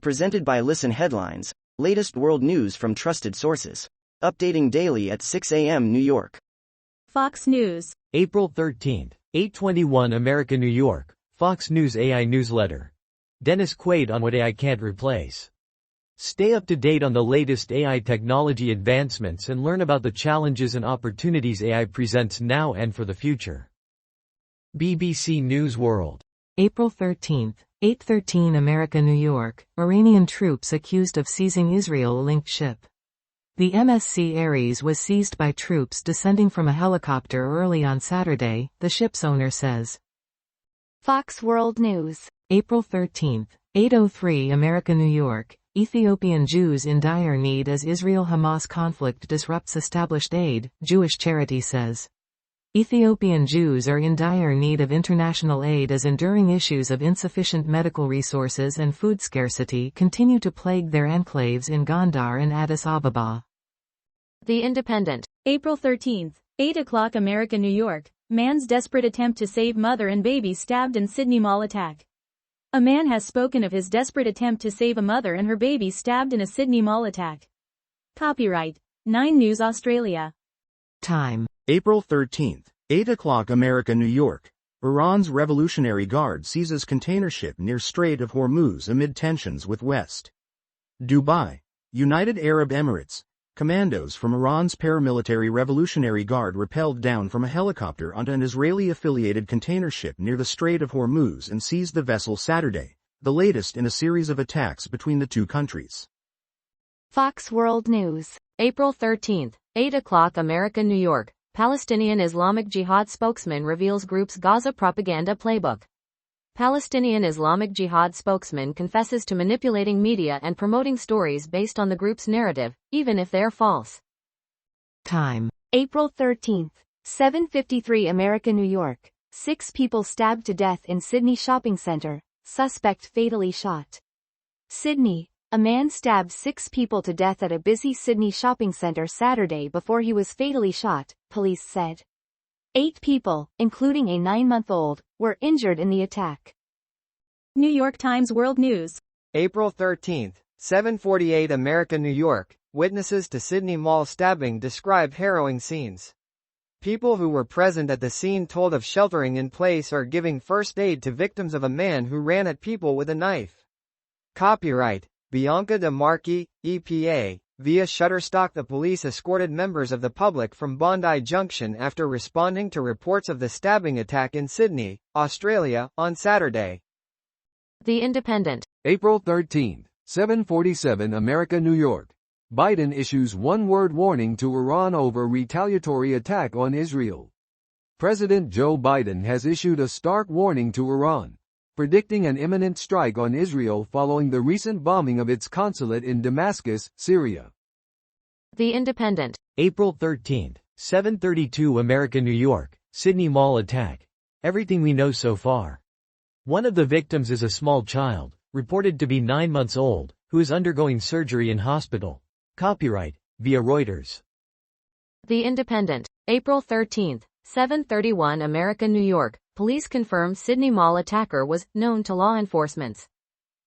Presented by Listen Headlines, latest world news from trusted sources. Updating daily at 6 a.m. New York. Fox News. April 13, 8:21 America, New York. Fox News AI Newsletter. Dennis Quaid on what AI can't replace. Stay up to date on the latest AI technology advancements and learn about the challenges and opportunities AI presents now and for the future. BBC News World. April 13, 8:13 America, New York. Iranian troops accused of seizing Israel-linked ship. The MSC Ares was seized by troops descending from a helicopter early on Saturday, the ship's owner says. Fox World News. April 13, 8:03 America, New York. Ethiopian Jews in dire need as Israel-Hamas conflict disrupts established aid, Jewish charity says. Ethiopian Jews are in dire need of international aid as enduring issues of insufficient medical resources and food scarcity continue to plague their enclaves in Gondar and Addis Ababa. The Independent. April 13, 8 o'clock America, New York. Man's desperate attempt to save mother and baby stabbed in Sydney Mall attack. A man has spoken of his desperate attempt to save a mother and her baby stabbed in a Sydney Mall attack. Copyright 9 News Australia. Time. April 13, 8 o'clock America, New York. Iran's Revolutionary Guard seizes container ship near Strait of Hormuz amid tensions with West. Dubai, United Arab Emirates. Commandos from Iran's paramilitary Revolutionary Guard rappelled down from a helicopter onto an Israeli-affiliated container ship near the Strait of Hormuz and seized the vessel Saturday, the latest in a series of attacks between the two countries. Fox World News. April 13, 8 o'clock America, New York. Palestinian Islamic Jihad spokesman reveals group's Gaza propaganda playbook. Palestinian Islamic Jihad spokesman confesses to manipulating media and promoting stories based on the group's narrative, even if they're false. Time. April 13, 7:53 America, New York. 6 people stabbed to death in Sydney shopping center, suspect fatally shot. Sydney. A man stabbed 6 people to death at a busy Sydney shopping centre Saturday before he was fatally shot, police said. 8 people, including a 9-month-old, were injured in the attack. New York Times World News. April 13, 7:48 America, New York. Witnesses to Sydney Mall stabbing describe harrowing scenes. People who were present at the scene told of sheltering in place or giving first aid to victims of a man who ran at people with a knife. Copyright Bianca de Marchi, EPA. Via Shutterstock, the police escorted members of the public from Bondi Junction after responding to reports of the stabbing attack in Sydney, Australia, on Saturday. The Independent. April 13, 7:47 America, New York. Biden issues one-word warning to Iran over retaliatory attack on Israel. President Joe Biden has issued a stark warning to Iran, predicting an imminent strike on Israel following the recent bombing of its consulate in Damascus, Syria. The Independent. April 13, 7:32 America, New York. Sydney Mall attack. Everything we know so far. One of the victims is a small child, reported to be 9 months old, who is undergoing surgery in hospital. Copyright via Reuters. The Independent. April 13, 7:31 America, New York. Police confirm Sydney Mall attacker was known to law enforcement.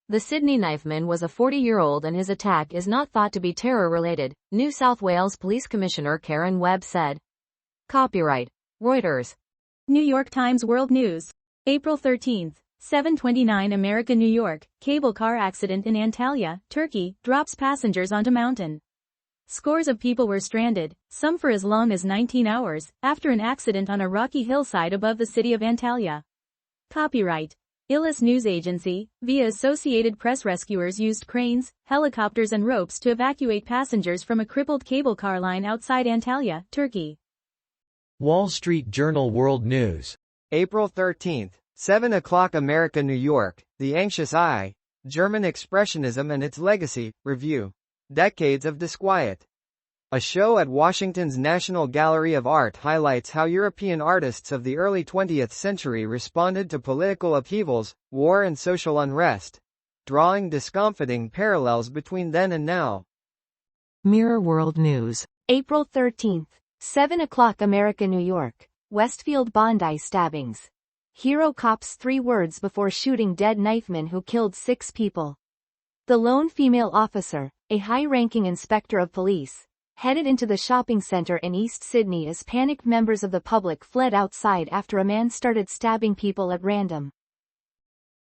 The Sydney knifeman was a 40-year-old and his attack is not thought to be terror-related, New South Wales Police Commissioner Karen Webb said. Copyright Reuters. New York Times World News. April 13, 7:29 America, New York. Cable car accident in Antalya, Turkey, drops passengers onto mountain. Scores of people were stranded, some for as long as 19 hours, after an accident on a rocky hillside above the city of Antalya. Copyright Illes News Agency. Via Associated Press, rescuers used cranes, helicopters and ropes to evacuate passengers from a crippled cable car line outside Antalya, Turkey. Wall Street Journal World News. April 13, 7 o'clock America, New York. The Anxious Eye. German Expressionism and its Legacy, Review. Decades of Disquiet. A show at Washington's National Gallery of Art highlights how European artists of the early 20th century responded to political upheavals, war and social unrest, drawing discomforting parallels between then and now. Mirror World News. April 13, 7 o'clock America, New York. Westfield Bondi stabbings. Hero cops 3 words before shooting dead knifeman who killed 6 people. The lone female officer, a high-ranking inspector of police, headed into the shopping center in East Sydney as panicked members of the public fled outside after a man started stabbing people at random.